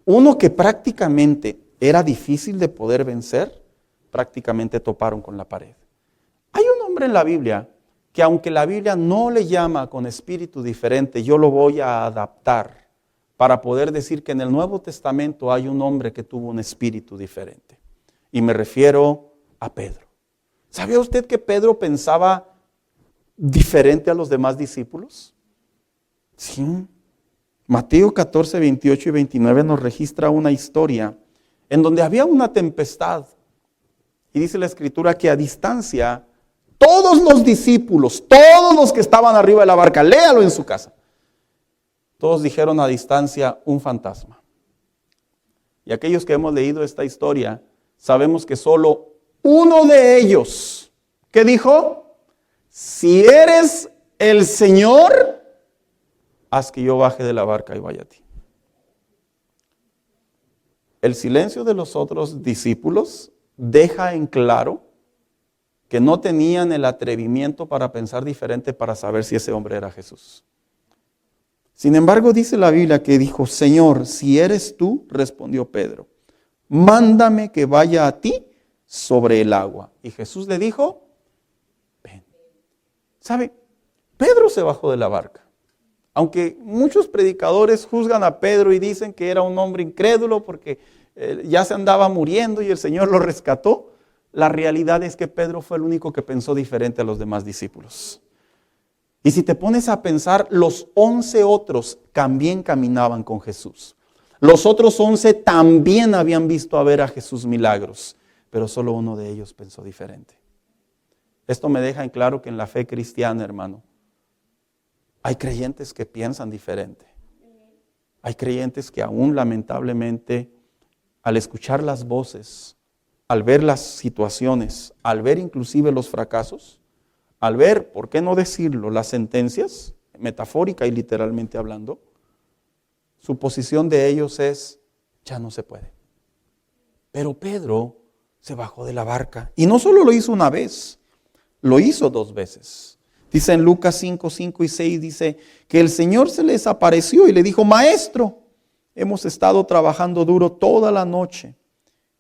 uno que prácticamente era difícil de poder vencer, prácticamente toparon con la pared. Hay un hombre en la Biblia que aunque la Biblia no le llama con espíritu diferente, yo lo voy a adaptar para poder decir que en el Nuevo Testamento hay un hombre que tuvo un espíritu diferente. Y me refiero a Pedro. ¿Sabía usted que Pedro pensaba diferente a los demás discípulos? Sí. Mateo 14, 28 y 29 nos registra una historia en donde había una tempestad. Y dice la Escritura que a distancia, todos los discípulos, todos los que estaban arriba de la barca, léalo en su casa, todos dijeron a distancia, un fantasma. Y aquellos que hemos leído esta historia, sabemos que solo uno de ellos, ¿qué dijo? Si eres el Señor, haz que yo baje de la barca y vaya a ti. El silencio de los otros discípulos deja en claro que no tenían el atrevimiento para pensar diferente para saber si ese hombre era Jesús. Sin embargo, dice la Biblia que dijo, Señor, si eres tú, respondió Pedro, mándame que vaya a ti sobre el agua. Y Jesús le dijo, ven. ¿Sabe? Pedro se bajó de la barca. Aunque muchos predicadores juzgan a Pedro y dicen que era un hombre incrédulo porque ya se andaba muriendo y el Señor lo rescató, la realidad es que Pedro fue el único que pensó diferente a los demás discípulos. Y si te pones a pensar, los 11 otros también caminaban con Jesús. Los otros 11 también habían visto a ver a Jesús milagros, pero solo uno de ellos pensó diferente. Esto me deja en claro que en la fe cristiana, hermano, hay creyentes que piensan diferente. Hay creyentes que aún lamentablemente, al escuchar las voces, al ver las situaciones, al ver inclusive los fracasos, al ver, ¿por qué no decirlo?, las sentencias, metafórica y literalmente hablando, su posición de ellos es, ya no se puede. Pero Pedro se bajó de la barca y no solo lo hizo una vez, lo hizo 2 veces. Dice en Lucas 5, 5 y 6, dice que el Señor se les apareció y le dijo, Maestro, hemos estado trabajando duro toda la noche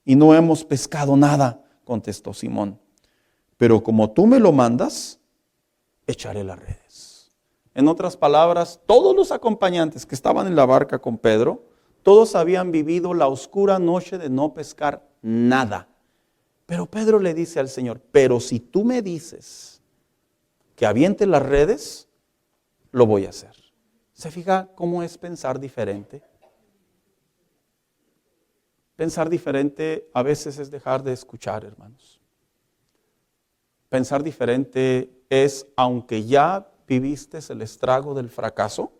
y no hemos pescado nada, contestó Simón. Pero como tú me lo mandas, echaré las redes. En otras palabras, todos los acompañantes que estaban en la barca con Pedro, todos habían vivido la oscura noche de no pescar nada. Pero Pedro le dice al Señor, pero si tú me dices que aviente las redes, lo voy a hacer. ¿Se fija cómo es pensar diferente? Pensar diferente a veces es dejar de escuchar, hermanos. Pensar diferente es, aunque ya viviste el estrago del fracaso,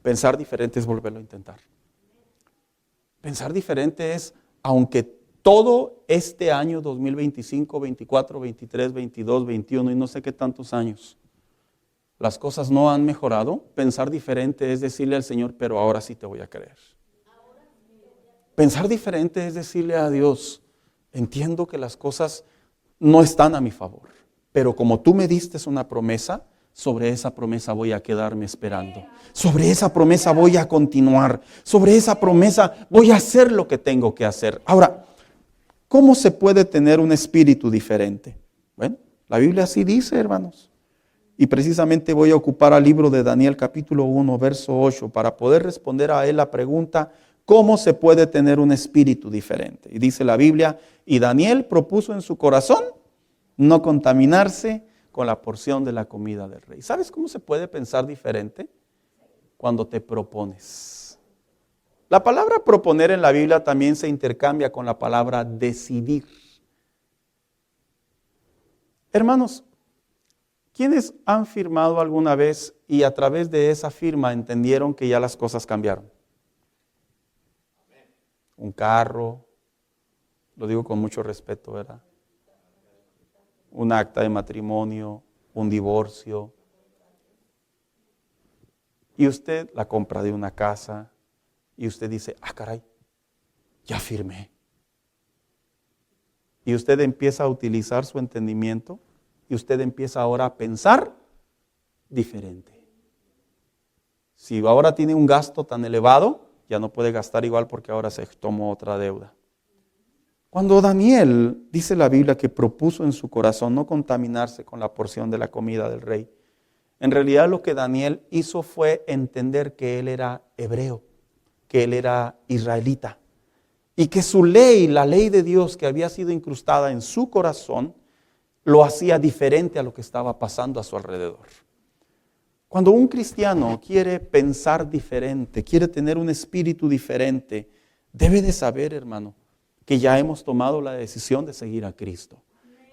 pensar diferente es volverlo a intentar. Pensar diferente es, aunque todo este año 2025, 24, 23, 22, 21 y no sé qué tantos años, las cosas no han mejorado, pensar diferente es decirle al Señor, pero ahora sí te voy a creer. Pensar diferente es decirle a Dios, entiendo que las cosas no están a mi favor, pero como tú me diste una promesa, sobre esa promesa voy a quedarme esperando. Sobre esa promesa voy a continuar. Sobre esa promesa voy a hacer lo que tengo que hacer. Ahora, ¿cómo se puede tener un espíritu diferente? Bueno, la Biblia así dice, hermanos. Y precisamente voy a ocupar al libro de Daniel capítulo 1, verso 8, para poder responder a él la pregunta, ¿cómo se puede tener un espíritu diferente? Y dice la Biblia, y Daniel propuso en su corazón no contaminarse con la porción de la comida del rey. ¿Sabes cómo se puede pensar diferente? Cuando te propones. La palabra proponer en la Biblia también se intercambia con la palabra decidir. Hermanos, ¿quiénes han firmado alguna vez y a través de esa firma entendieron que ya las cosas cambiaron? Un carro, lo digo con mucho respeto, ¿verdad? Un acta de matrimonio, un divorcio. Y usted, la compra de una casa, y usted dice, caray, ya firmé. Y usted empieza a utilizar su entendimiento y usted empieza ahora a pensar diferente. Si ahora tiene un gasto tan elevado, ya no puede gastar igual porque ahora se tomó otra deuda. Cuando Daniel, dice la Biblia, que propuso en su corazón no contaminarse con la porción de la comida del rey, en realidad lo que Daniel hizo fue entender que él era hebreo, que él era israelita, y que su ley, la ley de Dios que había sido incrustada en su corazón, lo hacía diferente a lo que estaba pasando a su alrededor. Cuando un cristiano quiere pensar diferente, quiere tener un espíritu diferente, debe de saber, hermano, que ya hemos tomado la decisión de seguir a Cristo.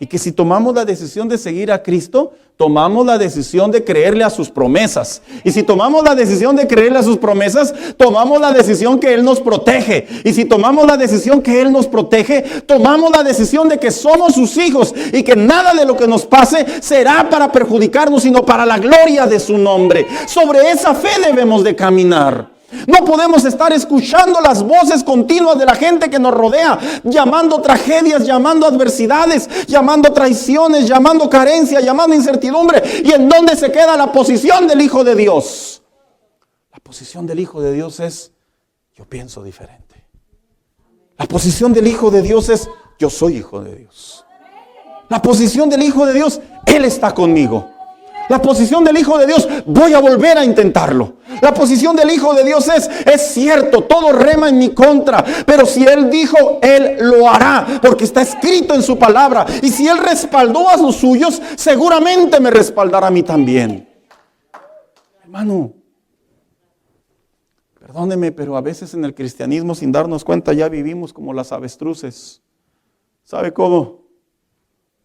Y que si tomamos la decisión de seguir a Cristo, tomamos la decisión de creerle a sus promesas. Y si tomamos la decisión de creerle a sus promesas, tomamos la decisión que Él nos protege. Y si tomamos la decisión que Él nos protege, tomamos la decisión de que somos sus hijos y que nada de lo que nos pase será para perjudicarnos, sino para la gloria de su nombre. Sobre esa fe debemos de caminar. No podemos estar escuchando las voces continuas de la gente que nos rodea, llamando tragedias, llamando adversidades, llamando traiciones, llamando carencia, llamando incertidumbre. ¿Y en dónde se queda la posición del Hijo de Dios? La posición del Hijo de Dios es, yo pienso diferente. La posición del Hijo de Dios es, yo soy Hijo de Dios. La posición del Hijo de Dios, Él está conmigo. La posición del Hijo de Dios, voy a volver a intentarlo. La posición del Hijo de Dios es cierto, todo rema en mi contra, pero si Él dijo, Él lo hará, porque está escrito en su palabra. Y si Él respaldó a los suyos, seguramente me respaldará a mí también. Hermano, perdóneme, pero a veces en el cristianismo, sin darnos cuenta, ya vivimos como las avestruces. ¿Sabe cómo?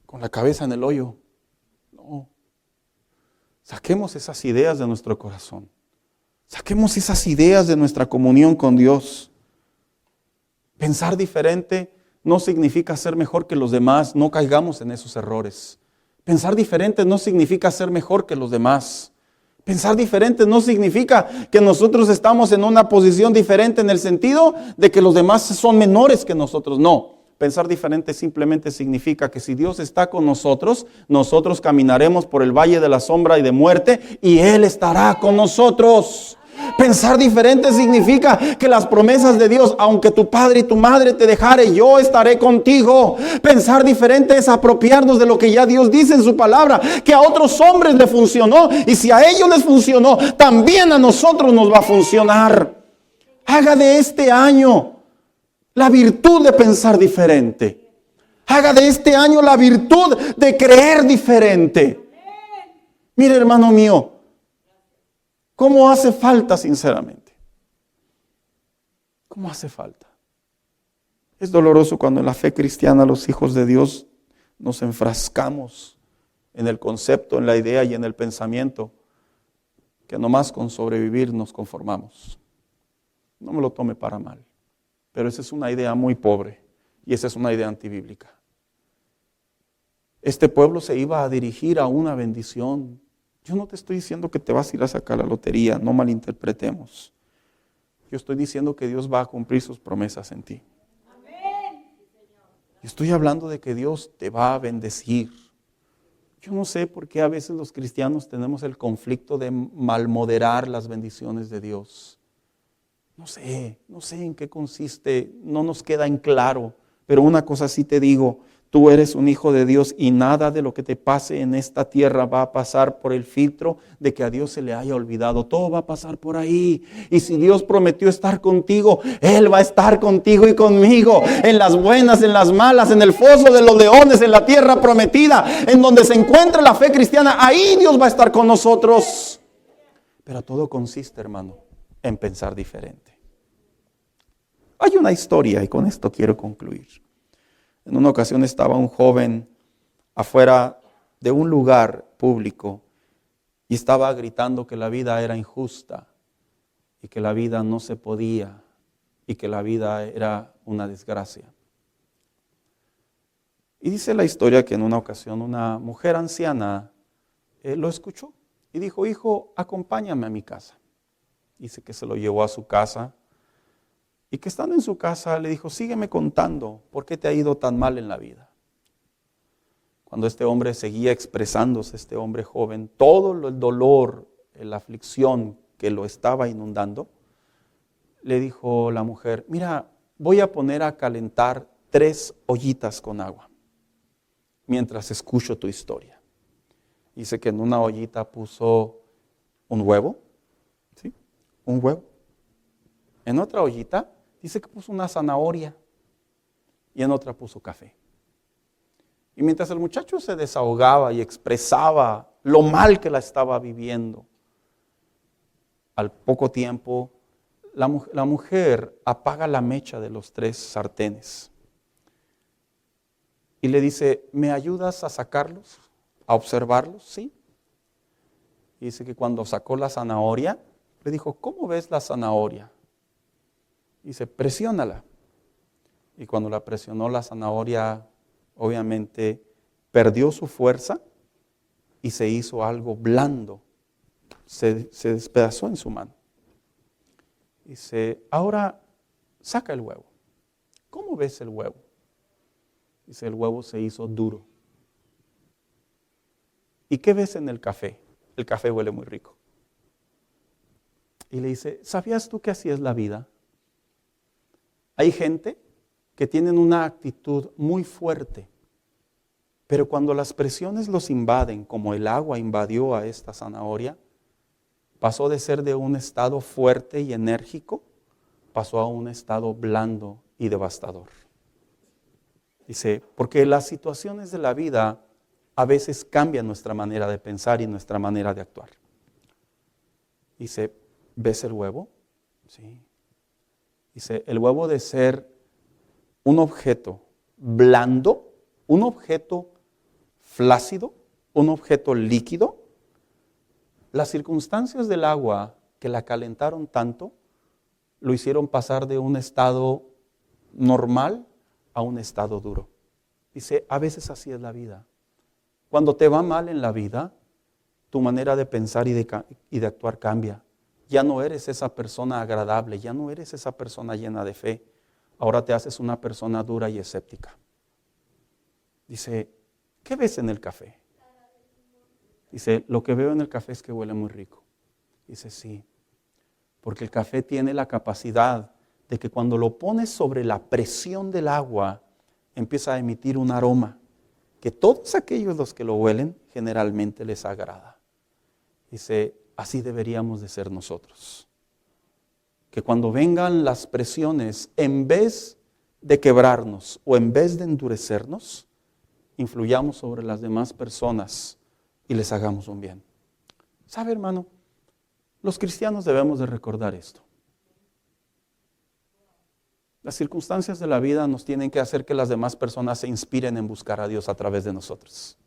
Con la cabeza en el hoyo. No. Saquemos esas ideas de nuestro corazón. Saquemos esas ideas de nuestra comunión con Dios. Pensar diferente no significa ser mejor que los demás. No caigamos en esos errores. Pensar diferente no significa ser mejor que los demás. Pensar diferente no significa que nosotros estamos en una posición diferente en el sentido de que los demás son menores que nosotros. No. Pensar diferente simplemente significa que si Dios está con nosotros, nosotros caminaremos por el valle de la sombra y de muerte y Él estará con nosotros. Pensar diferente significa que las promesas de Dios, aunque tu padre y tu madre te dejare, yo estaré contigo. Pensar diferente es apropiarnos de lo que ya Dios dice en su palabra, que a otros hombres les funcionó y si a ellos les funcionó, también a nosotros nos va a funcionar. Haga de este año la virtud de pensar diferente. Haga de este año la virtud de creer diferente. Mire, hermano mío, ¿cómo hace falta sinceramente? ¿Cómo hace falta? Es doloroso cuando en la fe cristiana los hijos de Dios nos enfrascamos en el concepto, en la idea y en el pensamiento que nomás con sobrevivir nos conformamos. No me lo tome para mal. Pero esa es una idea muy pobre y esa es una idea antibíblica. Este pueblo se iba a dirigir a una bendición. Yo no te estoy diciendo que te vas a ir a sacar la lotería, no malinterpretemos. Yo estoy diciendo que Dios va a cumplir sus promesas en ti. Yo estoy hablando de que Dios te va a bendecir. Yo no sé por qué a veces los cristianos tenemos el conflicto de malmoderar las bendiciones de Dios. No sé en qué consiste, no nos queda en claro, pero una cosa sí te digo, Tú eres un hijo de Dios y nada de lo que te pase en esta tierra va a pasar por el filtro de que a Dios se le haya olvidado. Todo va a pasar por ahí. Y si Dios prometió estar contigo, Él va a estar contigo y conmigo. En las buenas, en las malas, en el foso de los leones, en la tierra prometida, en donde se encuentra la fe cristiana, ahí Dios va a estar con nosotros. Pero todo consiste, hermano, en pensar diferente. Hay una historia y con esto quiero concluir. En una ocasión estaba un joven afuera de un lugar público y estaba gritando que la vida era injusta y que la vida no se podía y que la vida era una desgracia. Y dice la historia que en una ocasión una mujer anciana lo escuchó y dijo: hijo, acompáñame a mi casa. Dice que se lo llevó a su casa. Y que estando en su casa le dijo: sígueme contando, ¿por qué te ha ido tan mal en la vida? Cuando este hombre seguía expresándose, este hombre joven, todo el dolor, la aflicción que lo estaba inundando, le dijo la mujer: mira, voy a poner a calentar 3 ollitas con agua, mientras escucho tu historia. Dice que en una ollita puso un huevo, ¿sí? Un huevo. En otra ollita dice que puso una zanahoria y en otra puso café. Y mientras el muchacho se desahogaba y expresaba lo mal que la estaba viviendo, al poco tiempo la mujer apaga la mecha de los 3 sartenes y le dice: ¿me ayudas a sacarlos, a observarlos? Sí. Y dice que cuando sacó la zanahoria, le dijo: ¿cómo ves la zanahoria? Dice: presiónala. Y cuando la presionó, la zanahoria obviamente perdió su fuerza y se hizo algo blando. Se despedazó en su mano. Dice: ahora saca el huevo. ¿Cómo ves el huevo? Dice: el huevo se hizo duro. ¿Y qué ves en el café? El café huele muy rico. Y le dice: ¿sabías tú que así es la vida? Hay gente que tienen una actitud muy fuerte, pero cuando las presiones los invaden, como el agua invadió a esta zanahoria, pasó de ser de un estado fuerte y enérgico, pasó a un estado blando y devastador. Dice, porque las situaciones de la vida a veces cambian nuestra manera de pensar y nuestra manera de actuar. Dice: ¿ves el huevo? Sí. Dice: el huevo, de ser un objeto blando, un objeto flácido, un objeto líquido, las circunstancias del agua que la calentaron tanto, lo hicieron pasar de un estado normal a un estado duro. Dice: a veces así es la vida. Cuando te va mal en la vida, tu manera de pensar y de actuar cambia. Ya no eres esa persona agradable, ya no eres esa persona llena de fe. Ahora te haces una persona dura y escéptica. Dice: ¿qué ves en el café? Dice: lo que veo en el café es que huele muy rico. Dice: sí, porque el café tiene la capacidad de que cuando lo pones sobre la presión del agua, empieza a emitir un aroma que todos aquellos los que lo huelen generalmente les agrada. Dice: así deberíamos de ser nosotros. Que cuando vengan las presiones, en vez de quebrarnos o en vez de endurecernos, influyamos sobre las demás personas y les hagamos un bien. ¿Sabe, hermano? Los cristianos debemos de recordar esto. Las circunstancias de la vida nos tienen que hacer que las demás personas se inspiren en buscar a Dios a través de nosotros.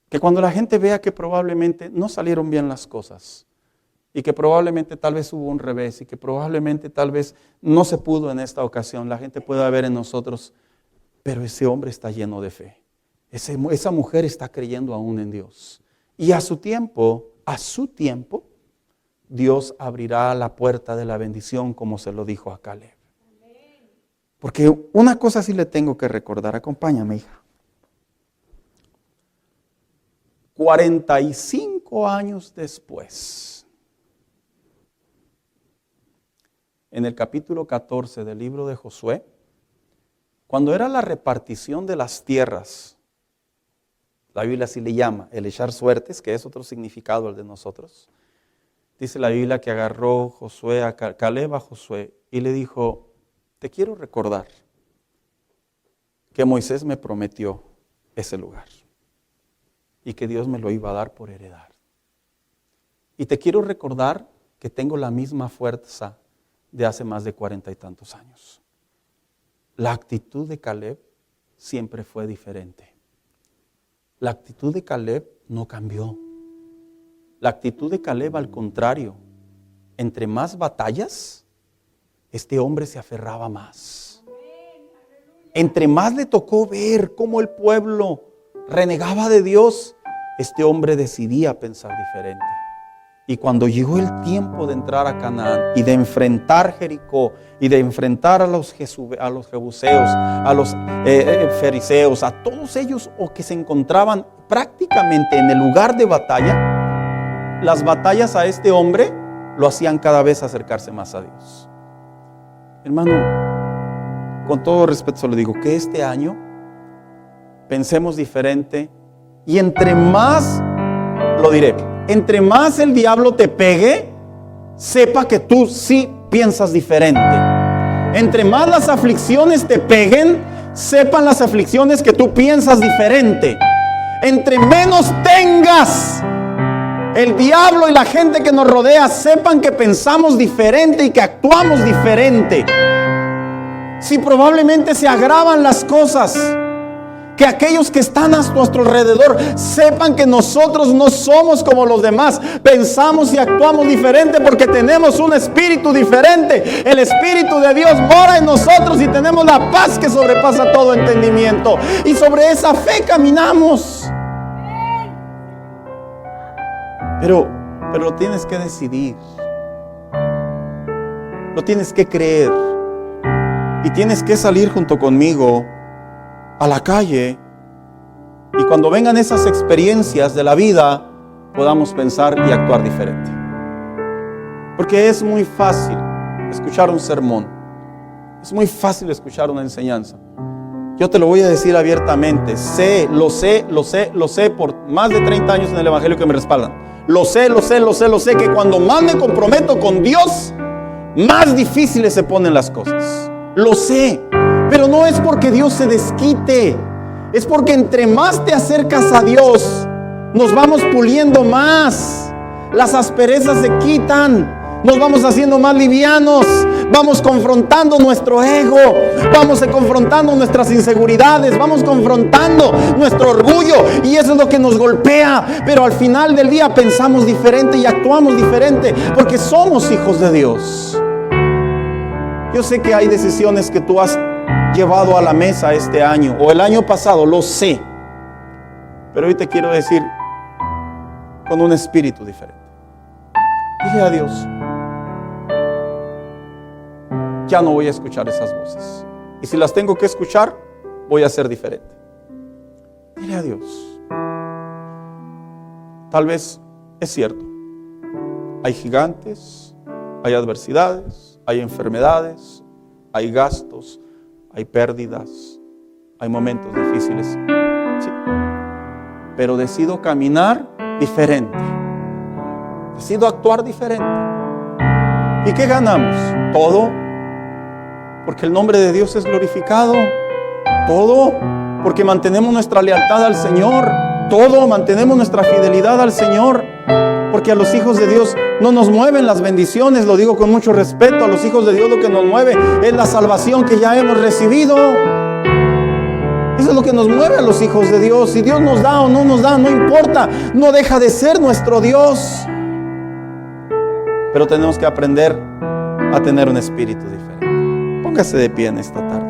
Que cuando la gente vea que probablemente no salieron bien las cosas y que probablemente tal vez hubo un revés y que probablemente tal vez no se pudo en esta ocasión, la gente pueda ver en nosotros: pero ese hombre está lleno de fe. Esa mujer está creyendo aún en Dios. Y a su tiempo, Dios abrirá la puerta de la bendición, como se lo dijo a Caleb. Porque una cosa sí le tengo que recordar. Acompáñame, hija. 45 años después, en el capítulo 14 del libro de Josué, Cuando era la repartición de las tierras, la Biblia así le llama, el echar suertes, que es otro significado al de nosotros. Dice la Biblia que agarró Josué a Caleb a Josué y le dijo, te quiero recordar que Moisés me prometió ese lugar y que Dios me lo iba a dar por heredar. Y te quiero recordar que tengo la misma fuerza de hace más de 40 y tantos años. La actitud de Caleb siempre fue diferente. La actitud de Caleb no cambió. La actitud de Caleb, al contrario, entre más batallas, este hombre se aferraba más. Entre más le tocó ver cómo el pueblo renegaba de Dios, este hombre decidía pensar diferente. Y cuando llegó el tiempo de entrar a Canaán y de enfrentar Jericó y de enfrentar a los jebuseos, a los fariseos, a todos ellos o que se encontraban prácticamente en el lugar de batalla, las batallas a este hombre lo hacían cada vez acercarse más a Dios. Hermano, con todo respeto se lo digo, que este año pensemos diferente y entre más, lo diré, entre más el diablo te pegue, sepa que tú sí piensas diferente. Entre más las aflicciones te peguen, sepan las aflicciones que tú piensas diferente. Entre menos tengas, el diablo y la gente que nos rodea sepan que pensamos diferente y que actuamos diferente. Si probablemente se agravan las cosas, que aquellos que están a nuestro alrededor sepan que nosotros no somos como los demás. Pensamos y actuamos diferente porque tenemos un espíritu diferente. El Espíritu de Dios mora en nosotros y tenemos la paz que sobrepasa todo entendimiento. Y sobre esa fe caminamos. Pero lo tienes que decidir. Lo tienes que creer. Y tienes que salir junto conmigo a la calle, y cuando vengan esas experiencias de la vida podamos pensar y actuar diferente. Porque es muy fácil escuchar un sermón, es muy fácil escuchar una enseñanza. Yo te lo voy a decir abiertamente, lo sé por más de 30 años en el Evangelio que me respaldan. Lo sé que cuando más me comprometo con Dios, más difíciles se ponen las cosas. Lo sé. Pero no es porque Dios se desquite, es porque entre más te acercas a Dios, nos vamos puliendo más, las asperezas se quitan, nos vamos haciendo más livianos, vamos confrontando nuestro ego, vamos confrontando nuestras inseguridades, vamos confrontando nuestro orgullo, y eso es lo que nos golpea. Pero al final del día pensamos diferente y actuamos diferente porque somos hijos de Dios. Yo sé que hay decisiones que tú has llevado a la mesa este año o el año pasado, lo sé, pero hoy te quiero decir con un espíritu diferente. Dile a Dios, ya no voy a escuchar esas voces, y si las tengo que escuchar, voy a ser diferente. Dile a Dios. Tal vez es cierto, hay gigantes, hay adversidades, hay enfermedades, hay gastos, hay pérdidas, hay momentos difíciles, sí. Pero decido caminar diferente, decido actuar diferente. ¿Y qué ganamos? Todo, porque el nombre de Dios es glorificado. Todo, porque mantenemos nuestra lealtad al Señor. Todo, mantenemos nuestra fidelidad al Señor. Porque a los hijos de Dios no nos mueven las bendiciones, lo digo con mucho respeto. A los hijos de Dios lo que nos mueve es la salvación que ya hemos recibido. Eso es lo que nos mueve a los hijos de Dios. Si Dios nos da o no nos da, no importa, no deja de ser nuestro Dios. Pero tenemos que aprender a tener un espíritu diferente. Póngase de pie en esta tarde.